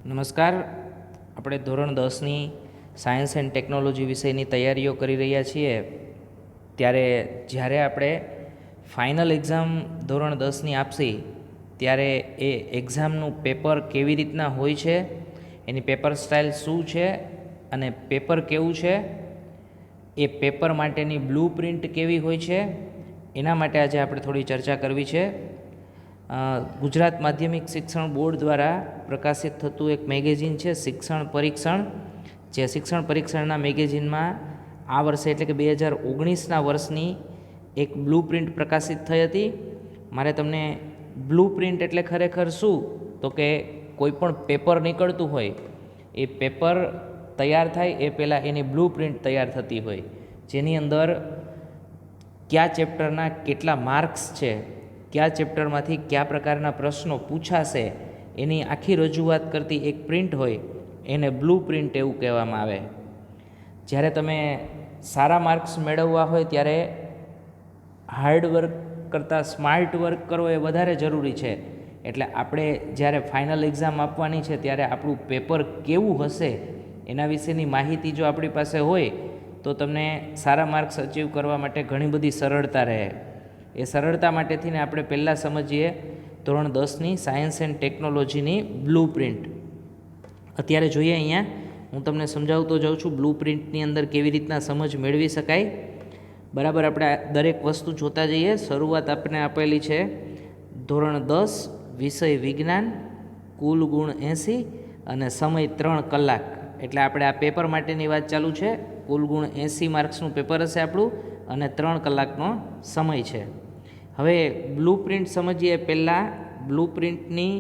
નમસ્કાર. આપણે ધોરણ 10ની સાયન્સ એન્ડ ટેકનોલોજી વિષયની તૈયારીઓ કરી રહ્યા છીએ. ત્યારે જ્યારે આપણે ફાઇનલ એક્ઝામ ધોરણ 10ની આપશી ત્યારે એ એક્ઝામનું પેપર કેવી રીતના હોય છે, એની પેપર સ્ટાઇલ શું છે અને પેપર કેવું છે, એ પેપર માટેની બ્લુ પ્રિન્ટ કેવી હોય છે, એના માટે આજે આપણે થોડી ચર્ચા કરવી છે. ગુજરાત માધ્યમિક શિક્ષણ બોર્ડ દ્વારા પ્રકાશિત થતું એક મેગેઝિન છે શિક્ષણ પરીક્ષણ. જે શિક્ષણ પરીક્ષણના મેગેઝિનમાં આ વર્ષે એટલે કે 2019ના વર્ષની એક બ્લુ પ્રિન્ટ પ્રકાશિત થઈ હતી. મારે તમને બ્લુ પ્રિન્ટ એટલે ખરેખર શું, તો કે કોઈ પણ પેપર નીકળતું હોય એ પેપર તૈયાર થાય એ પહેલાં એની બ્લુ પ્રિન્ટ તૈયાર થતી હોય, જેની અંદર કયા ચેપ્ટરના કેટલા માર્ક્સ છે, કયા ચેપ્ટરમાંથી કયા પ્રકારના પ્રશ્નો પૂછાશે, એની આખી રજૂઆત કરતી એક પ્રિન્ટ હોય, એને બ્લુ પ્રિન્ટ એવું કહેવામાં આવે. જ્યારે તમે સારા માર્ક્સ મેળવવા હોય ત્યારે હાર્ડ વર્ક કરતાં સ્માર્ટ વર્ક કરવો એ વધારે જરૂરી છે. એટલે આપણે જ્યારે ફાઇનલ એક્ઝામ આપવાની છે ત્યારે આપણું પેપર કેવું હશે એના વિશેની માહિતી જો આપણી પાસે હોય તો તમને સારા માર્ક્સ અચીવ કરવા માટે ઘણી બધી સરળતા રહે. એ સરળતા માટેથીને આપણે પહેલાં સમજીએ ધોરણ 10ની સાયન્સ એન્ડ ટેકનોલોજીની બ્લુ પ્રિન્ટ. અત્યારે જોઈએ અહીંયા હું તમને સમજાવતો જાઉં છું બ્લુ પ્રિન્ટની અંદર કેવી રીતના સમજ મેળવી શકાય. બરાબર, આપણે દરેક વસ્તુ જોતા જઈએ. શરૂઆત આપણે આપેલી છે ધોરણ 10 વિષય વિજ્ઞાન, કુલ ગુણ 80 અને સમય 3 કલાક. એટલે આપણે આ પેપર માટેની વાત ચાલુ છે. કુલ ગુણ 80 માર્ક્સનું પેપર હશે આપણું અને 3 કલાકનો સમય છે. હવે બ્લુ પ્રિન્ટ સમજીએ પહેલાં બ્લુ પ્રિન્ટની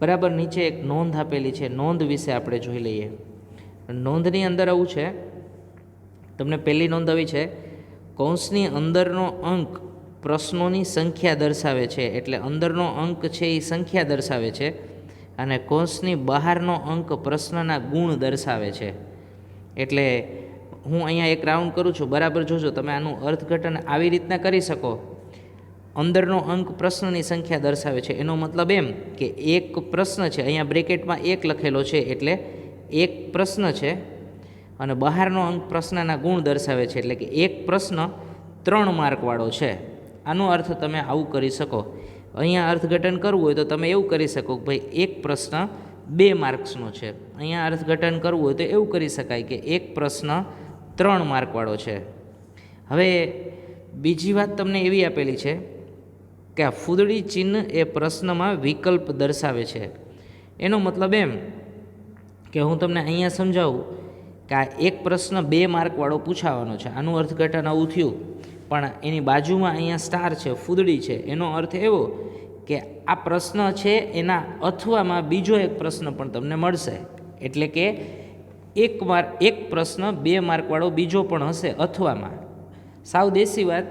બરાબર નીચે એક નોંધ આપેલી છે. નોંધ વિશે આપણે જોઈ લઈએ. નોંધની અંદર આવું છે, તમને પહેલી નોંધ આવી છે, કૌંસની અંદરનો અંક પ્રશ્નોની સંખ્યા દર્શાવે છે. એટલે અંદરનો અંક છે એ સંખ્યા દર્શાવે છે અને કૌંસની બહારનો અંક પ્રશ્નના ગુણ દર્શાવે છે. એટલે હું અહીંયા એક રાઉન્ડ કરું છું, બરાબર જોજો. તમે આનું અર્થઘટન આવી રીતના કરી શકો. અંદરનો અંક પ્રશ્નની સંખ્યા દર્શાવે છે, એનો મતલબ એમ કે એક પ્રશ્ન છે, અહીંયા બ્રેકેટમાં 1 લખેલો છે એટલે એક પ્રશ્ન છે, અને બહારનો અંક પ્રશ્નના ગુણ દર્શાવે છે એટલે કે એક પ્રશ્ન 3 માર્કવાળો છે. આનો અર્થ તમે આવું કરી શકો. અહીંયા અર્થઘટન કરવું હોય તો તમે એવું કરી શકો કે ભાઈ એક પ્રશ્ન 2 માર્ક્સનો છે. અહીંયા અર્થઘટન કરવું હોય તો એવું કરી શકાય કે એક પ્રશ્ન 3 માર્કવાળો છે. હવે બીજી વાત તમને એવી આપેલી છે કે આ ફૂદડી ચિહ્ન એ પ્રશ્નમાં વિકલ્પ દર્શાવે છે. એનો મતલબ એમ કે હું તમને અહીંયા સમજાવું કે આ એક પ્રશ્ન 2 માર્કવાળો પૂછાવાનો છે. આનું અર્થઘટન આવું થયું, પણ એની બાજુમાં અહીંયા સ્ટાર છે, ફૂદડી છે. એનો અર્થ એવો કે આ પ્રશ્ન છે એના અથવામાં બીજો એક પ્રશ્ન પણ તમને મળશે. એટલે કે એક પ્રશ્ન 2 માર્કવાળો બીજો પણ હશે અથવામાં. સાવ દેશી વાત,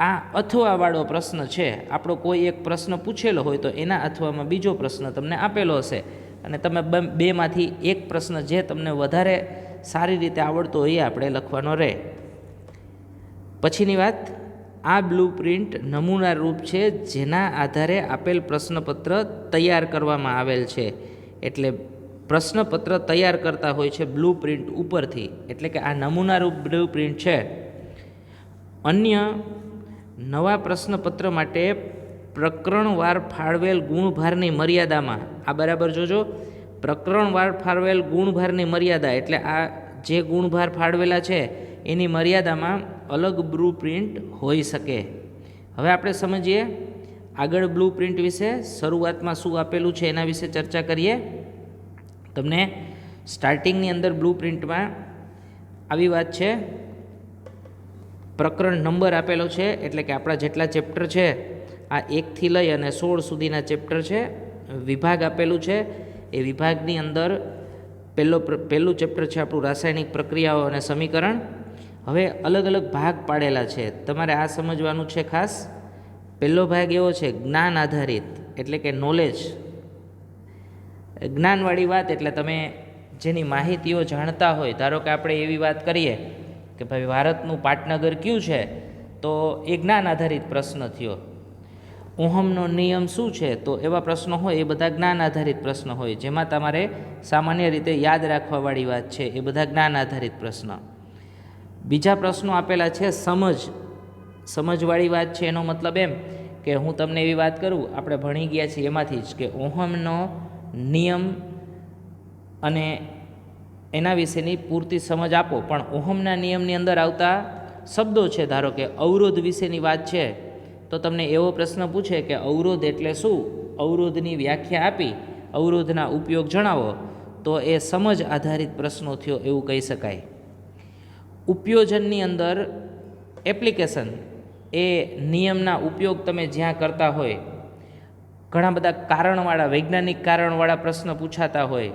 આ અથવાવાળો પ્રશ્ન છે. આપણો કોઈ એક પ્રશ્ન પૂછેલો હોય તો એના અથવામાં બીજો પ્રશ્ન તમને આપેલો હશે અને તમે 2માંથી એક પ્રશ્ન જે તમને વધારે સારી રીતે આવડતો હોય એ આપણે લખવાનો રહે. પછીની વાત, આ બ્લુ પ્રિન્ટ નમૂના રૂપ છે જેના આધારે આપેલ પ્રશ્નપત્ર તૈયાર કરવામાં આવેલ છે. એટલે પ્રશ્નપત્ર તૈયાર કરતા હોય છે બ્લુ પ્રિન્ટ ઉપરથી. એટલે કે આ નમૂના રૂપ બ્લુ પ્રિન્ટ છે. અન્ય નવા પ્રશ્નપત્ર માટે પ્રકરણવાર ફાળવેલ ગુણભારની મર્યાદામાં, આ બરાબર જોજો, પ્રકરણવાર ફાળવેલ ગુણભારની મર્યાદા એટલે આ જે ગુણભાર ફાળવેલા છે એની મર્યાદામાં અલગ બ્લુ પ્રિન્ટ હોઈ શકે. હવે આપણે સમજીએ આગળ બ્લુ પ્રિન્ટ વિશે. શરૂઆતમાં શું આપેલું છે એના વિશે ચર્ચા કરીએ. તમને સ્ટાર્ટિંગની અંદર બ્લુ પ્રિન્ટમાં આવી વાત છે, પ્રકરણ નંબર આપેલો છે. એટલે કે આપણા જેટલા ચેપ્ટર છે આ 1થી લઈ અને 16 સુધીના ચેપ્ટર છે. વિભાગ આપેલું છે, એ વિભાગની અંદર પહેલું ચેપ્ટર છે આપણું રાસાયણિક પ્રક્રિયાઓ અને સમીકરણ. હવે અલગ અલગ ભાગ પાડેલા છે, તમારે આ સમજવાનું છે ખાસ. પહેલો ભાગ એવો છે જ્ઞાન આધારિત, એટલે કે નોલેજ, જ્ઞાનવાળી વાત. એટલે તમે જેની માહિતીઓ જાણતા હોય, ધારો કે આપણે એવી વાત કરીએ કે ભાઈ ભારતનું પાટનગર કયું છે, તો એ જ્ઞાન આધારિત પ્રશ્ન થયો. ઓહમનો નિયમ શું છે, તો એવા પ્રશ્નો હોય એ બધા જ્ઞાન આધારિત પ્રશ્ન હોય, જેમાં તમારે સામાન્ય રીતે યાદ રાખવાવાળી વાત છે એ બધા જ્ઞાન આધારિત પ્રશ્ન. બીજા પ્રશ્નો આપેલા છે સમજવાળી વાત છે. એનો મતલબ એમ કે હું તમને એવી વાત કરું, આપણે ભણી ગયા છીએ એમાંથી જ, કે ઓહમનો નિયમ અને એના વિશેની પૂરતી સમજ આપો. પણ ઓહમના નિયમની અંદર આવતા શબ્દો છે, ધારો કે અવરોધ વિશેની વાત છે, તો તમને એવો પ્રશ્ન પૂછે કે અવરોધ એટલે શું, અવરોધની વ્યાખ્યા આપી અવરોધના ઉપયોગ જણાવો, તો એ સમજ આધારિત પ્રશ્નો થયો એવું કહી શકાય. ઉપયોજનની અંદર એપ્લિકેશન, એ નિયમના ઉપયોગ તમે જ્યાં કરતા હોય, ઘણા બધા કારણવાળા, વૈજ્ઞાનિક કારણવાળા પ્રશ્ન પૂછાતા હોય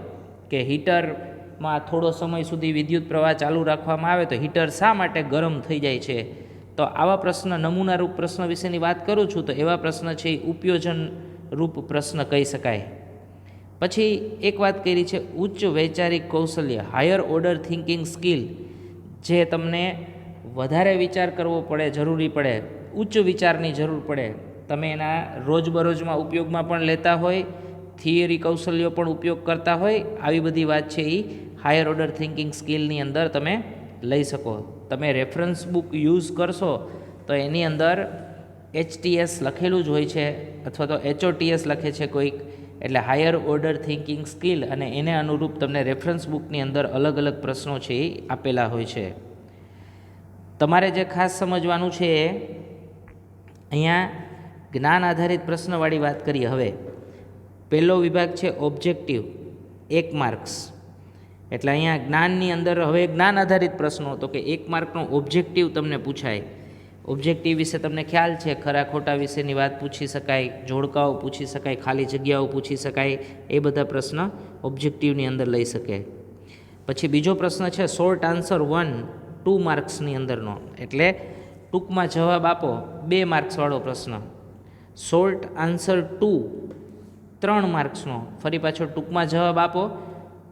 કે હીટરમાં થોડો સમય સુધી વિદ્યુત પ્રવાહ ચાલુ રાખવામાં આવે તો હીટર શા માટે ગરમ થઈ જાય છે, તો આવા પ્રશ્ન, નમૂનારૂપ પ્રશ્ન વિશેની વાત કરું છું, તો એવા પ્રશ્ન છે એ ઉપયોજન રૂપ પ્રશ્ન કહી શકાય. પછી એક વાત કરી છે ઉચ્ચ વૈચારિક કૌશલ્ય, હાયર ઓર્ડર થિંકિંગ સ્કિલ, જે તમને વધારે વિચાર કરવો પડે, જરૂરી પડે, ઉચ્ચ વિચારની જરૂર પડે, તમે એના રોજબરોજમાં ઉપયોગમાં પણ લેતા હોય, થિયરી કૌશલ્યો પણ ઉપયોગ કરતા હોય, આવી બધી વાત છે એ હાયર ઓર્ડર થિંકિંગ સ્કિલની અંદર તમે લઈ શકો. તમે રેફરન્સ બુક યુઝ કરશો તો એની અંદર HTS લખેલું જ હોય છે, અથવા તો HOTS લખે છે કોઈક, એટલે હાયર ઓર્ડર થિંકિંગ સ્કિલ, અને એને અનુરૂપ તમને રેફરન્સ બુકની અંદર અલગ અલગ પ્રશ્નો છે એ આપેલા હોય છે. તમારે જે ખાસ સમજવાનું છે એ અહીંયા જ્ઞાન આધારિત પ્રશ્નવાળી વાત કરીએ. હવે પહેલો વિભાગ છે ઓબ્જેક્ટિવ, 1 માર્ક્સ. એટલે અહીંયા જ્ઞાનની અંદર હવે જ્ઞાન આધારિત પ્રશ્નો, તો કે 1 માર્કનો ઓબ્જેક્ટિવ તમને પૂછાય. ઓબ્જેક્ટિવ વિશે તમને ખ્યાલ છે, ખરા ખોટા વિશેની વાત પૂછી શકાય, જોડકાઓ પૂછી શકાય, ખાલી જગ્યાઓ પૂછી શકાય, એ બધા પ્રશ્ન ઓબ્જેક્ટિવની અંદર લઈ શકે. પછી બીજો પ્રશ્ન છે શોર્ટ આન્સર 1, 2 માર્ક્સની અંદરનો, એટલે ટૂંકમાં જવાબ આપો, 2 માર્ક્સવાળો પ્રશ્ન. શોર્ટ આન્સર 2, 3 માર્ક્સનો, ફરી પાછો ટૂંકમાં જવાબ આપો,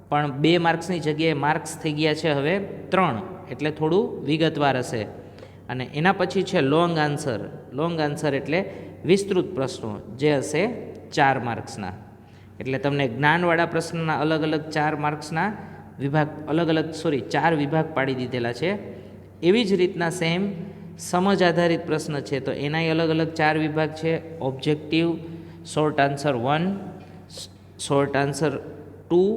પણ 2 માર્ક્સની જગ્યાએ માર્ક્સ થઈ ગયા છે હવે 3, એટલે થોડું વિગતવાર હશે. અને એના પછી છે લોંગ આન્સર. લોંગ આન્સર એટલે વિસ્તૃત પ્રશ્નો, જે હશે 4 માર્ક્સના. એટલે તમને જ્ઞાનવાળા પ્રશ્નના અલગ અલગ 4 માર્ક્સના વિભાગ, ચાર વિભાગ પાડી દીધેલા છે. એવી જ રીતના સેમ સમજ આધારિત પ્રશ્ન છે તો એનાય અલગ અલગ 4 વિભાગ છે: objective, short answer 1, short answer 2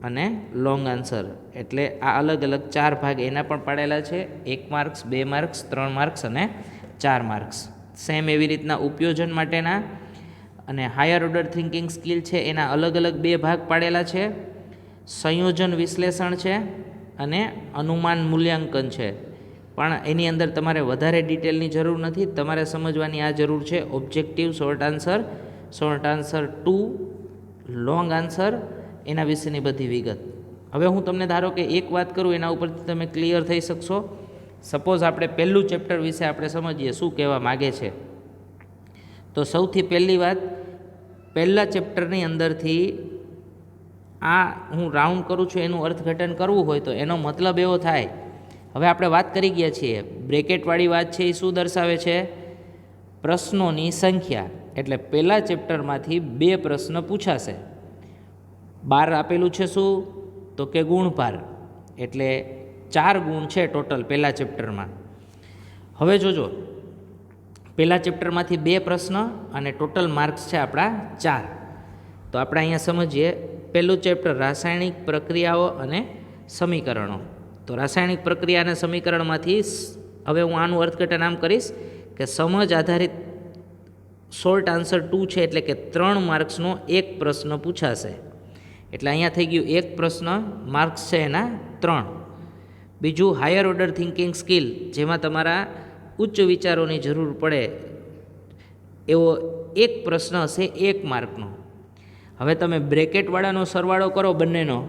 અને લોંગ આન્સર. એટલે આ અલગ અલગ 4 ભાગ એના પણ પાડેલા છે: 1 માર્ક્સ, 2 માર્ક્સ, 3 માર્ક્સ અને 4 માર્ક્સ. સેમ એવી રીતના ઉપયોજન માટેના અને હાયર ઓર્ડર થિંકિંગ સ્કિલ છે એના અલગ અલગ 2 ભાગ પાડેલા છે: સંયોજન વિશ્લેષણ છે અને અનુમાન મૂલ્યાંકન છે. પણ એની અંદર તમારે વધારે ડિટેલની જરૂર નથી, તમારે સમજવાની આ જરૂર છે: objective, short answer 2, long answer, એના વિશેની બધી વિગત. હવે હું તમને ધારો કે એક વાત કરું, એના ઉપરથી તમે ક્લિયર થઈ શકશો. સપોઝ આપણે પહેલું ચેપ્ટર વિશે આપણે સમજીએ શું કહેવા માગે છે. તો સૌથી પહેલી વાત, પહેલા ચેપ્ટરની અંદરથી આ હું રાઉન્ડ કરું છું એનું અર્થઘટન કરવું હોય તો એનો મતલબ એવો થાય, હવે આપણે વાત કરી ગયા છીએ, બ્રેકેટવાળી વાત છે એ શું દર્શાવે છે? પ્રશ્નોની સંખ્યા. એટલે પહેલા ચેપ્ટરમાંથી 2 પ્રશ્ન પૂછાશે. 12 આપેલું છે શું? તો કે ગુણભાર. એટલે 4 ગુણ છે ટોટલ પહેલા ચેપ્ટરમાં. હવે જોજો, પહેલા ચેપ્ટરમાંથી 2 પ્રશ્ન અને ટોટલ માર્ક્સ છે આપણા 4. તો આપણે અહીંયા સમજીએ. પહેલું ચેપ્ટર રાસાયણિક પ્રક્રિયાઓ અને સમીકરણો. તો રાસાયણિક પ્રક્રિયા અને સમીકરણમાંથી હવે હું આનું અર્થઘટન આમ કરીશ કે સમજ આધારિત શોર્ટ આન્સર 2 છે, એટલે કે 3 માર્ક્સનો એક પ્રશ્ન પૂછાશે. એટલે અહીંયા થઈ ગયું એક પ્રશ્ન, માર્ક્સ છે એના 3. બીજું હાયર ઓર્ડર થિંકિંગ સ્કિલ, જેમાં તમારા ઉચ્ચ વિચારોની જરૂર પડે એવો એક પ્રશ્ન હશે 1 માર્કનો. હવે તમે બ્રેકેટવાળાનો સરવાળો કરો બંનેનો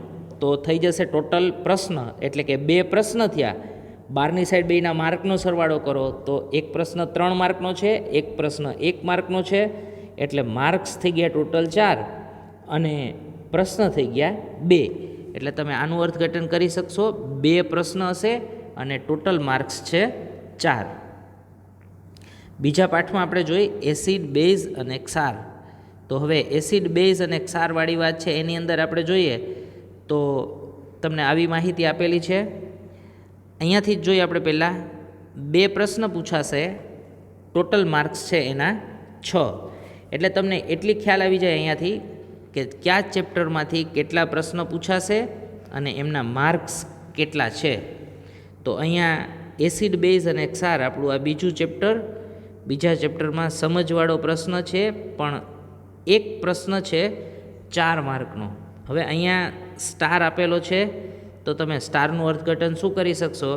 તો થઈ જશે ટોટલ પ્રશ્ન, એટલે કે 2 પ્રશ્ન થયા. 12ની સાઈડ 2ના માર્કનો સરવાળો કરો તો એક પ્રશ્ન 3 માર્કનો છે, એક પ્રશ્ન 1 માર્કનો છે. એટલે માર્ક્સ થઈ ગયા ટોટલ 4 અને પ્રશ્ન થઈ ગયા 2. એટલે તમે આનું અર્થઘટન કરી શકશો. 2 પ્રશ્ન હશે અને ટોટલ માર્ક્સ છે 4. બીજા પાઠમાં આપણે જોઈ એસિડ, બેઝ અને ક્ષાર. તો હવે એસિડ, બેઝ અને ક્ષારવાળી વાત છે એની અંદર આપણે જોઈએ તો તમને આવી માહિતી આપેલી છે. અહીંયાથી જ જોઈએ આપણે પહેલાં 2 પ્રશ્ન પૂછાશે, ટોટલ માર્ક્સ છે એના 6. એટલે તમને એટલી ખ્યાલ આવી જાય અહીંયાથી કે કયા ચેપ્ટરમાંથી કેટલા પ્રશ્ન પૂછાશે અને એમના માર્ક્સ કેટલા છે. તો અહીંયા એસિડ, બેઝ અને ક્ષાર આપણું આ બીજું ચેપ્ટર. બીજા ચેપ્ટરમાં સમજવાળો પ્રશ્ન છે, પણ એક પ્રશ્ન છે 4 માર્કનો. હવે અહીંયા સ્ટાર આપેલો છે તો તમે સ્ટારનું અર્થઘટન શું કરી શકશો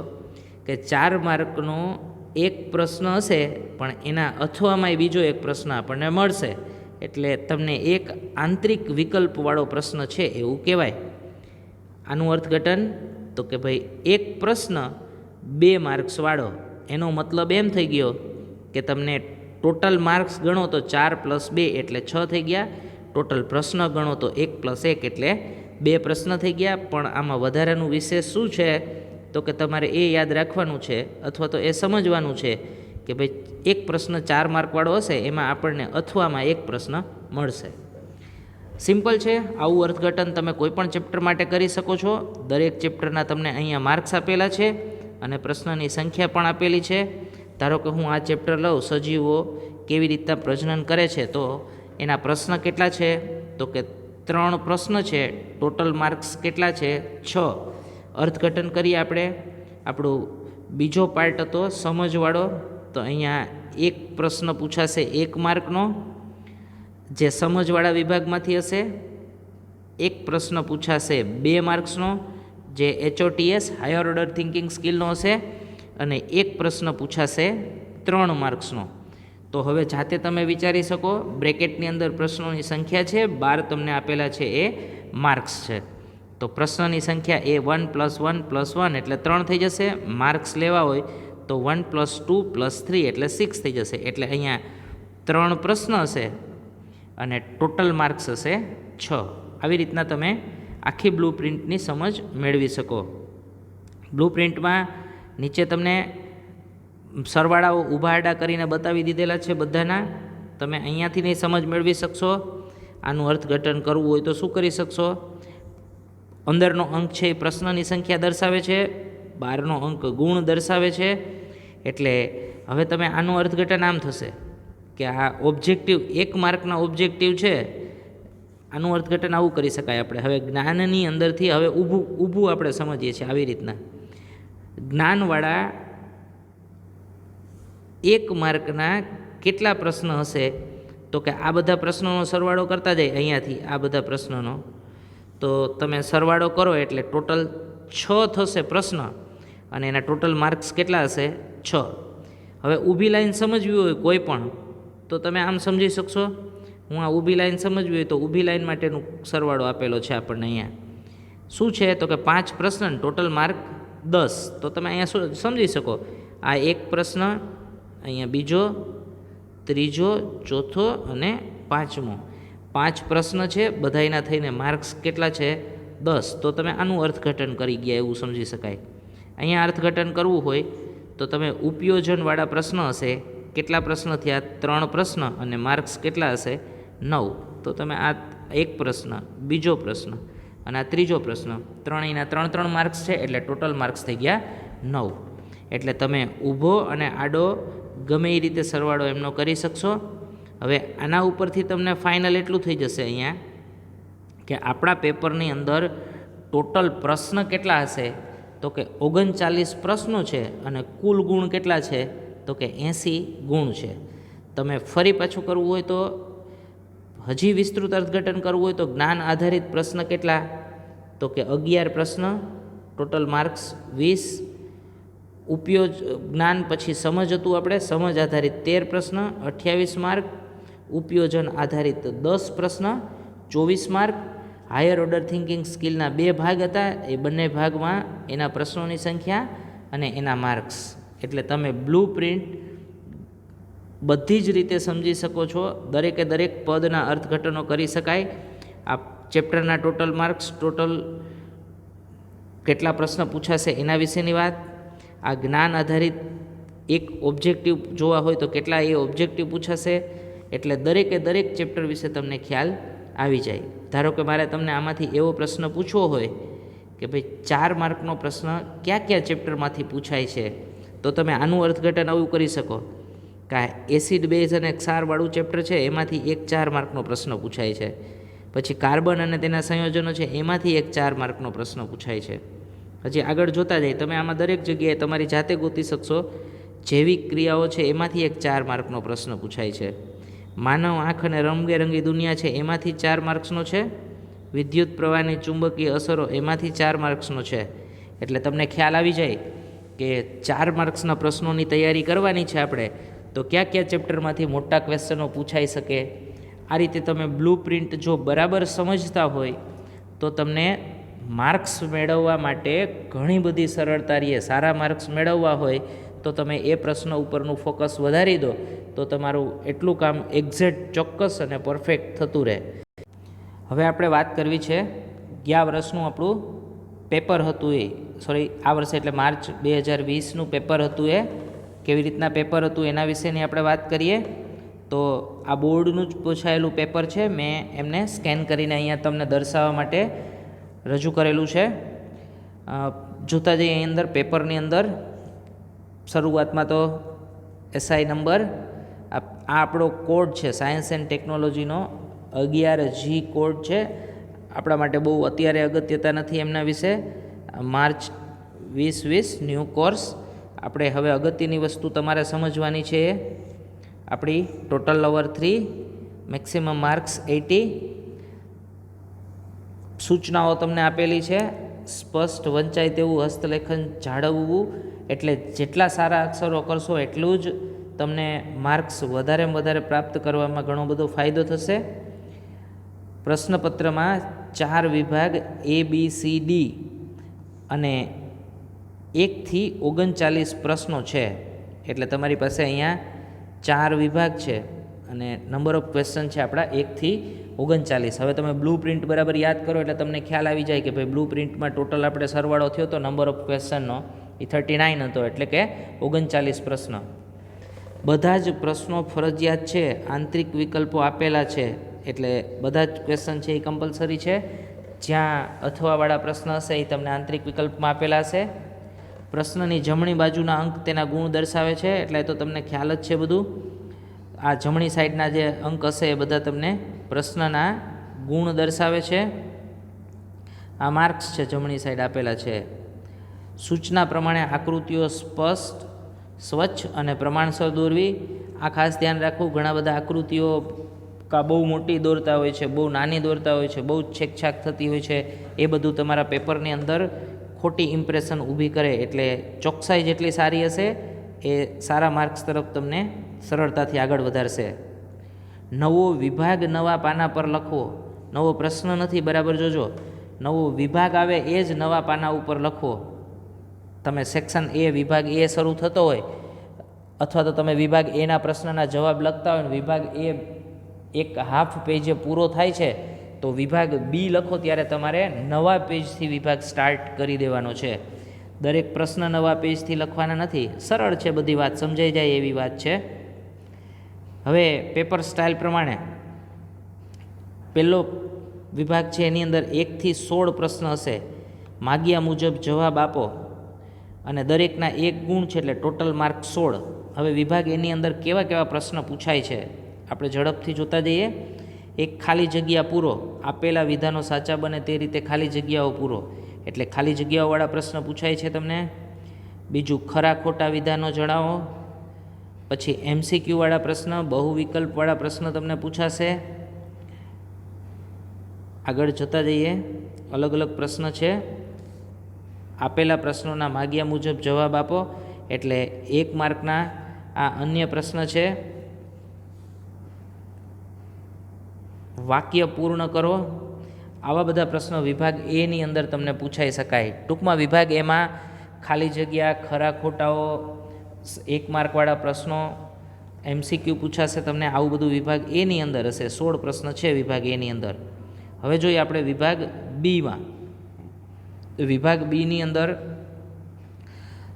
કે 4 માર્કનો એક પ્રશ્ન હશે પણ એના અથવામાં બીજો એક પ્રશ્ન આપણને મળશે, એટલે તમને એક આંતરિક વિકલ્પવાળો પ્રશ્ન છે એવું કહેવાય. આનું અર્થઘટન તો કે ભાઈ એક પ્રશ્ન 2 માર્ક્સવાળો, એનો મતલબ એમ થઈ ગયો કે તમને ટોટલ માર્ક્સ ગણો તો 4 + 2 એટલે 6 થઈ ગયા, ટોટલ પ્રશ્ન ગણો તો 1 + 1 એટલે 2 પ્રશ્ન થઈ ગયા. પણ આમાં વધારાનું વિશેષ શું છે તો કે તમારે એ યાદ રાખવાનું છે અથવા તો એ સમજવાનું છે કે ભાઈ એક પ્રશ્ન 4 માર્કવાળો હશે એમાં આપણને અથવામાં એક પ્રશ્ન મળશે. સિમ્પલ છે. આવું અર્થઘટન તમે કોઈ પણ ચેપ્ટર માટે કરી શકો છો. દરેક ચેપ્ટરના તમને અહીંયા માર્ક્સ આપેલા છે અને પ્રશ્નની સંખ્યા પણ આપેલી છે. ધારો કે હું આ ચેપ્ટર લઉં, સજીવો કેવી રીતના પ્રજનન કરે છે, તો એના પ્રશ્ન કેટલા છે તો કે 3 પ્રશ્ન છે, ટોટલ માર્ક્સ કેટલા છે 6. અર્થઘટન કરીએ આપણે. આપણું બીજો પાર્ટ હતો સમજવાળો, તો અહીંયા એક પ્રશ્ન પૂછાશે 1 માર્કનો જે સમજવાળા વિભાગમાંથી હશે. એક પ્રશ્ન પૂછાશે 2 માર્ક્સનો જે HOTS હાયર ઓર્ડર થિંકિંગ સ્કિલનો હશે, અને એક પ્રશ્ન પૂછાશે 3 માર્ક્સનો. તો હવે જાતે તમે વિચારી શકો, બ્રેકેટની અંદર પ્રશ્નોની સંખ્યા છે, 12 તમને આપેલા છે એ માર્ક્સ છે. તો પ્રશ્નની સંખ્યા એ 1 + 1 + 1 એટલે 3 થઈ જશે. માર્ક્સ લેવા હોય તો 1 + 2 + 3 એટલે 6 થઈ જશે. એટલે અહીંયા 3 પ્રશ્ન હશે અને ટોટલ માર્ક્સ હશે 6. આવી રીતના તમે આખી બ્લુ પ્રિન્ટની સમજ મેળવી શકો. બ્લુ પ્રિન્ટમાં નીચે તમને સરવાળાઓ ઊભા આડા કરીને બતાવી દીધેલા છે બધાના. તમે અહીંયાથી નહીં સમજ મેળવી શકશો. આનું અર્થઘટન કરવું હોય તો શું કરી શકશો, અંદરનો અંક છે એ પ્રશ્નની સંખ્યા દર્શાવે છે, બહારનો અંક ગુણ દર્શાવે છે. એટલે હવે તમે આનું અર્થઘટન આમ થશે કે આ ઓબ્જેક્ટિવ 1 માર્કના ઓબ્જેક્ટિવ છે, આનું અર્થઘટન આવું કરી શકાય આપણે. હવે જ્ઞાનની અંદરથી હવે ઊભું આપણે સમજીએ છીએ આવી રીતના. જ્ઞાનવાળા 1 માર્કના કેટલા પ્રશ્ન હશે તો કે આ બધા પ્રશ્નોનો સરવાળો કરતા જાય અહીંયાથી આ બધા પ્રશ્નોનો, તો તમે સરવાળો કરો એટલે ટોટલ 6 થશે પ્રશ્ન અને એના ટોટલ માર્ક્સ કેટલા હશે 6. હવે ઊભી લાઈન સમજવી હોય કોઈ પણ તો તમે આમ સમજી શકશો. હું આ ઊભી લાઈન સમજવી હોય તો ઊભી લાઈન માટેનું સરવાળો આપેલો છે આપણને. અહીંયા શું છે તો કે 5 પ્રશ્ન, ટોટલ માર્ક 10. તો તમે અહીંયા શું સમજી શકો, આ એક પ્રશ્ન, અહીંયા બીજો, ત્રીજો, ચોથો અને 5મો. 5 પ્રશ્ન છે, બધાયના થઈને માર્ક્સ કેટલા છે 10. તો તમે આનું અર્થઘટન કરી ગયા એવું સમજી શકાય. અહીંયા અર્થઘટન કરવું હોય તો તમે ઉપયોજનવાળા પ્રશ્ન હશે, કેટલા પ્રશ્ન થયા 3 પ્રશ્ન અને માર્ક્સ કેટલા હશે 9. તો તમે આ એક પ્રશ્ન, બીજો પ્રશ્ન અને આ ત્રીજો પ્રશ્ન, ત્રણેયના 3 માર્ક્સ છે એટલે ટોટલ માર્ક્સ થઈ ગયા 9. એટલે તમે ઊભો અને આડો ગમે એ રીતે સરવાળો એમનો કરી શકશો. હવે આના ઉપરથી તમને ફાઇનલ એટલું થઈ જશે અહીંયા કે આપણા પેપરની અંદર ટોટલ પ્રશ્ન કેટલા હશે તો કે 39 પ્રશ્નો છે અને કુલ ગુણ કેટલા છે તો કે 80 ગુણ છે. તમે ફરી પાછું કરવું હોય તો હજી વિસ્તૃત અર્થઘટન કરવું હોય તો જ્ઞાન આધારિત પ્રશ્ન કેટલા તો કે 11 પ્રશ્ન, ટોટલ માર્ક્સ 20. ઉપયોગ જ્ઞાન પછી સમજ હતું આપણે, સમજ આધારિત 13 પ્રશ્ન 28 માર્ક. ઉપયોજન આધારિત 10 પ્રશ્ન 24 માર્ક. હાયર ઓર્ડર થિંકિંગ સ્કિલના 2 ભાગ હતા, એ બંને ભાગમાં એના પ્રશ્નોની સંખ્યા અને એના માર્ક્સ. એટલે તમે બ્લુ પ્રિન્ટ બધી જ રીતે સમજી શકો છો. દરેકે દરેક પદના અર્થઘટનો કરી શકાય. આ ચેપ્ટરના ટોટલ માર્ક્સ, ટોટલ કેટલા પ્રશ્ન પૂછાશે એના વિશેની વાત, આ જ્ઞાન આધારિત એક ઓબ્જેક્ટિવ જોવા હોય તો કેટલા એ ઓબ્જેક્ટિવ પૂછાશે, એટલે દરેકે દરેક ચેપ્ટર વિશે તમને ખ્યાલ આવી જાય. ધારો કે મારે તમને આમાંથી એવો પ્રશ્ન પૂછવો હોય કે ભાઈ 4 માર્કનો પ્રશ્ન કયા કયા ચેપ્ટરમાંથી પૂછાય છે, તો તમે આનું અર્થઘટન આવું કરી શકો કે એસિડ બેઝ અને ક્ષારવાળું ચેપ્ટર છે એમાંથી એક 4 માર્કનો પ્રશ્ન પૂછાય છે, પછી કાર્બન અને તેના સંયોજનો છે એમાંથી એક 4 માર્કનો પ્રશ્ન પૂછાય છે. હજી આગળ જોતા જાય તમે આમાં દરેક જગ્યાએ તમારી જાતે ગોતી શકશો. જૈવિક ક્રિયાઓ છે એમાંથી એક 4 માર્કનો પ્રશ્ન પૂછાય છે. માનવ આંખ અને રંગબેરંગી દુનિયા છે એમાંથી 4 માર્ક્સનો છે. વિદ્યુત પ્રવાહની ચુંબકીય અસરો એમાંથી 4 માર્ક્સનો છે. એટલે તમને ખ્યાલ આવી જાય કે 4 માર્ક્સના પ્રશ્નોની તૈયારી કરવાની છે આપણે, તો કયા કયા ચેપ્ટરમાંથી મોટા ક્વેશ્ચનો પૂછાઈ શકે. આ રીતે તમે બ્લુ પ્રિન્ટ જો બરાબર સમજતા હોય તો તમને માર્ક્સ મેળવવા માટે ઘણી બધી સરળતા રહે. સારા માર્ક્સ મેળવવા હોય તો તમે એ પ્રશ્ન ઉપરનું ફોકસ વધારી દો તો તમારું એટલું કામ એક્ઝેક્ટ, ચોક્કસ અને પરફેક્ટ થતું રહે. હવે આપણે વાત કરવી છે ગયા વર્ષનું આપણું પેપર હતું આ વર્ષે એટલે માર્ચ 2020નું પેપર હતું એ કેવી રીતના પેપર હતું એના વિશેની આપણે વાત કરીએ. તો આ બોર્ડનું જ પૂછાયેલું પેપર છે, મેં એમને સ્કેન કરીને અહીંયા તમને દર્શાવવા માટે રજૂ કરેલું છે. જોતા જઈએ અહીં અંદર પેપરની અંદર શરૂઆતમાં તો એસઆઈ નંબર, આ આપણો કોડ છે સાયન્સ એન્ડ ટેકનોલોજીનો 11G કોડ છે. આપણા માટે બહુ અત્યારે અગત્યતા નથી એમના વિશે. March 2020 new course. આપણે હવે અગત્યની વસ્તુ તમારે સમજવાની છે આપણી ટોટલ ઓવર 3, મેક્સિમમ માર્ક્સ 80. સૂચનાઓ તમને આપેલી છે. સ્પષ્ટ વંચાય તેવું હસ્તલેખન જાળવવું, એટલે જેટલા સારા અક્ષરો કરશો એટલું જ તમને માર્ક્સ વધારેમાં વધારે પ્રાપ્ત કરવામાં ઘણો બધો ફાયદો થશે. પ્રશ્નપત્રમાં 4 વિભાગ ABCD અને 1 થી 39 પ્રશ્નો છે. એટલે તમારી પાસે અહીંયા 4 વિભાગ છે અને નંબર ઓફ ક્વેશ્ચન છે આપણા 1 થી 39. હવે તમે બ્લુ પ્રિન્ટ બરાબર યાદ કરો એટલે તમને ખ્યાલ આવી જાય કે ભાઈ બ્લુ પ્રિન્ટમાં ટોટલ આપણે સરવાળો થયો તો નંબર ઓફ ક્વેશ્ચનનો એ 39 હતો, એટલે કે 39 પ્રશ્ન. બધા જ પ્રશ્નો ફરજિયાત છે. આંતરિક વિકલ્પો આપેલા છે, એટલે બધા જ ક્વેશ્ચન છે એ કમ્પલસરી છે. જ્યાં અથવાવાળા પ્રશ્ન હશે એ તમને આંતરિક વિકલ્પમાં આપેલા હશે. પ્રશ્નની જમણી બાજુના અંક તેના ગુણ દર્શાવે છે, એટલે તો તમને ખ્યાલ જ છે બધું. આ જમણી સાઈડના જે અંક હશે એ બધા તમને પ્રશ્નના ગુણ દર્શાવે છે. આ માર્ક્સ છે જમણી સાઈડ આપેલા છે. સૂચના પ્રમાણે આકૃતિઓ સ્પષ્ટ, સ્વચ્છ અને પ્રમાણસર દોરવી. આ ખાસ ધ્યાન રાખવું, ઘણા બધા આકૃતિઓ બહુ મોટી દોરતા હોય છે, બહુ નાની દોરતા હોય છે, બહુ છેકછાક થતી હોય છે. એ બધું તમારા પેપરની અંદર ખોટી ઇમ્પ્રેશન ઊભી કરે. એટલે ચોકસાઈ જેટલી સારી હશે એ સારા માર્ક્સ તરફ તમને સરળતાથી આગળ વધારશે. નવો વિભાગ નવા પાના પર લખવો. નવો પ્રશ્ન નથી, બરાબર જોજો. નવો વિભાગ આવે એ જ નવા પાના ઉપર લખવો. તમે સેક્શન A વિભાગ A શરૂ થતો હોય અથવા તો તમે વિભાગ એના પ્રશ્નના જવાબ લખતા હોય ને વિભાગ A એક હાફ પેજે પૂરો થાય છે તો વિભાગ B લખો ત્યારે તમારે નવા પેજથી વિભાગ સ્ટાર્ટ કરી દેવાનો છે. દરેક પ્રશ્ન નવા પેજથી લખવાના નથી. સરળ છે, બધી વાત સમજાઈ જાય એવી વાત છે. હવે પેપર સ્ટાઇલ પ્રમાણે પહેલો વિભાગ છે એની અંદર 1 થી 16 પ્રશ્ન હશે. માગ્યા મુજબ જવાબ આપો અને દરેકના 1 ગુણ છે, એટલે ટોટલ માર્ક 16. હવે વિભાગ એની અંદર કેવા કેવા પ્રશ્ન પૂછાય છે આપણે ઝડપથી જોતા જઈએ. એક ખાલી જગ્યા પૂરો. આપેલા વિધાનો સાચા બને તે રીતે ખાલી જગ્યાઓ પૂરો, એટલે ખાલી જગ્યાઓવાળા પ્રશ્ન પૂછાય છે તમને. બીજું ખરા ખોટા વિધાનો જણાવો. પછી MCQ વાળા પ્રશ્ન, બહુ વિકલ્પવાળા પ્રશ્ન તમને પૂછાશે. આગળ જતા જઈએ. અલગ અલગ પ્રશ્ન છે. આપેલા પ્રશ્નોના માગ્યા મુજબ જવાબ આપો, એટલે 1 માર્કના આ અન્ય પ્રશ્ન છે. વાક્ય પૂર્ણ કરો. આવા બધા પ્રશ્નો વિભાગ A ની અંદર તમને પૂછાઈ શકાય. ટૂંકમાં વિભાગ એમાં ખાલી જગ્યા, ખરા ખોટાઓ, 1 માર્કવાળા પ્રશ્નો, MCQ પૂછાશે તમને. આવું બધું વિભાગ A ની અંદર હશે. 16 પ્રશ્ન છે વિભાગ A ની અંદર. હવે જોઈએ આપણે વિભાગ Bમાં. વિભાગ B ની અંદર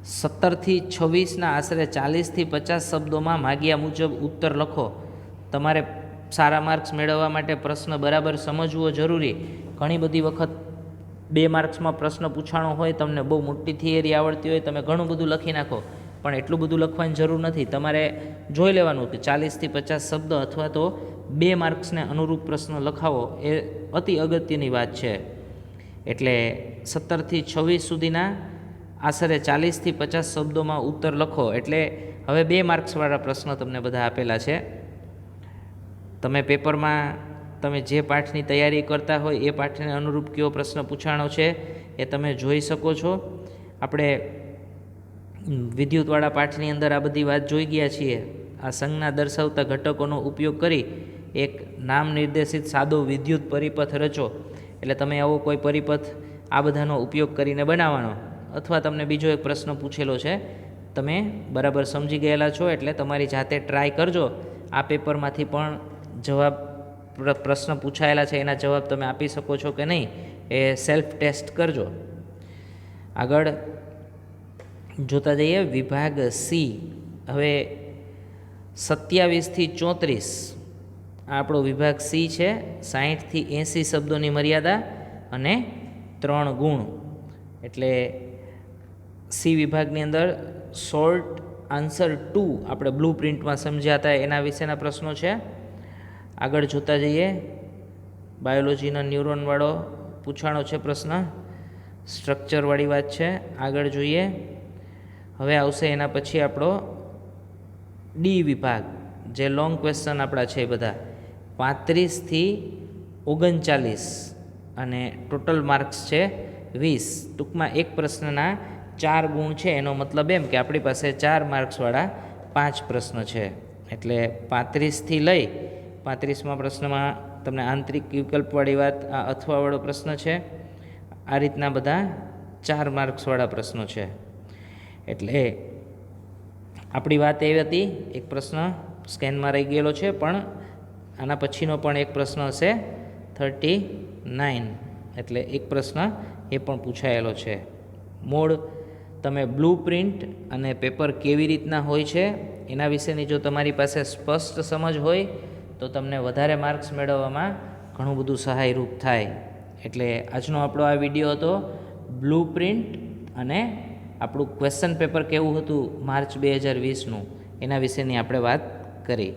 17થી 26ના આશરે 40થી 50 શબ્દોમાં માગ્યા મુજબ ઉત્તર લખો. તમારે સારા માર્ક્સ મેળવવા માટે પ્રશ્ન બરાબર સમજવો જરૂરી. ઘણી બધી વખત 2 માર્ક્સમાં પ્રશ્ન પૂછાણો હોય, તમને બહુ મોટી થિયરી આવડતી હોય, તમે ઘણું બધું લખી નાખો, પણ એટલું બધું લખવાની જરૂર નથી. તમારે જોઈ લેવાનું કે 40થી 50 શબ્દ અથવા તો 2 માર્ક્સને અનુરૂપ પ્રશ્ન લખાવો એ અતિ અગત્યની વાત છે. એટલે 17થી 26 સુધીના આશરે 40થી 50 શબ્દોમાં ઉત્તર લખો. એટલે હવે 2 માર્ક્સવાળા પ્રશ્ન તમને બધા આપેલા છે. તમે પેપરમાં તમે જે પાઠની તૈયારી કરતા હોય એ પાઠને અનુરૂપ કયો પ્રશ્ન પૂછાણો છે એ તમે જોઈ શકો છો. આપણે વિદ્યુતવાળા પાઠની અંદર આ બધી વાત જોઈ ગયા છીએ. આ સંજ્ઞા દર્શાવતા ઘટકોનો ઉપયોગ કરી એક નામ નિર્દેશિત સાદો વિદ્યુત પરિપથ રચો. એટલે તમે આવો કોઈ પરિપથ આ બધાનો ઉપયોગ કરીને બનાવવાનો. અથવા તમને બીજો એક પ્રશ્ન પૂછેલો છે, તમે બરાબર સમજી ગયેલા છો એટલે તમારી જાતે ટ્રાય કરજો. આ પેપરમાંથી પણ જવાબ પ્રશ્ન પૂછાયેલા છે એના જવાબ તમે આપી શકો છો કે નહીં એ સેલ્ફ ટેસ્ટ કરજો. આગળ જોતા જઈએ વિભાગ સી. હવે 27થી 34 આ આપણો વિભાગ સી છે. 60થી 80 શબ્દોની મર્યાદા અને 3 ગુણ. એટલે સી વિભાગની અંદર શોર્ટ આન્સર 2 આપણે બ્લુ પ્રિન્ટમાં સમજ્યા હતા એના વિશેના પ્રશ્નો છે. આગળ જોતા જઈએ બાયોલોજીના ન્યુરોનવાળો પૂછાણો છે પ્રશ્ન, સ્ટ્રક્ચરવાળી વાત છે. આગળ જોઈએ, હવે આવશે એના પછી આપણો ડી વિભાગ, જે લોંગ ક્વેશ્ચન આપણા છે બધા 35થી 39 અને ટોટલ માર્ક્સ છે 20. ટૂંકમાં એક પ્રશ્નના 4 ગુણ છે. એનો મતલબ એમ કે આપણી પાસે 4 માર્ક્સવાળા 5 પ્રશ્ન છે. એટલે 35થી લઈ 35માં પ્રશ્નમાં તમને આંતરિક વિકલ્પવાળી વાત, આ અથવાવાળો પ્રશ્ન છે. આ રીતના બધા 4 માર્ક્સવાળા પ્રશ્નો છે. એટલે આપણી વાત એવી હતી, એક પ્રશ્ન સ્કેનમાં રહી ગયેલો છે, પણ આના પછીનો પણ એક પ્રશ્ન હશે 39. એટલે એક પ્રશ્ન એ પણ પૂછાયેલો છે. મૂળ તમે બ્લુ પ્રિન્ટ અને પેપર કેવી રીતના હોય છે એના વિશેની જો તમારી પાસે સ્પષ્ટ સમજ હોય તો તમને વધારે માર્ક્સ મેળવવામાં ઘણું બધું સહાયરૂપ થાય. એટલે આજનો આપણો આ વિડીયો હતો બ્લુ પ્રિન્ટ અને આપણું ક્વેશ્ચન પેપર કેવું હતું માર્ચ 2020નું એના વિશેની આપણે વાત કરી.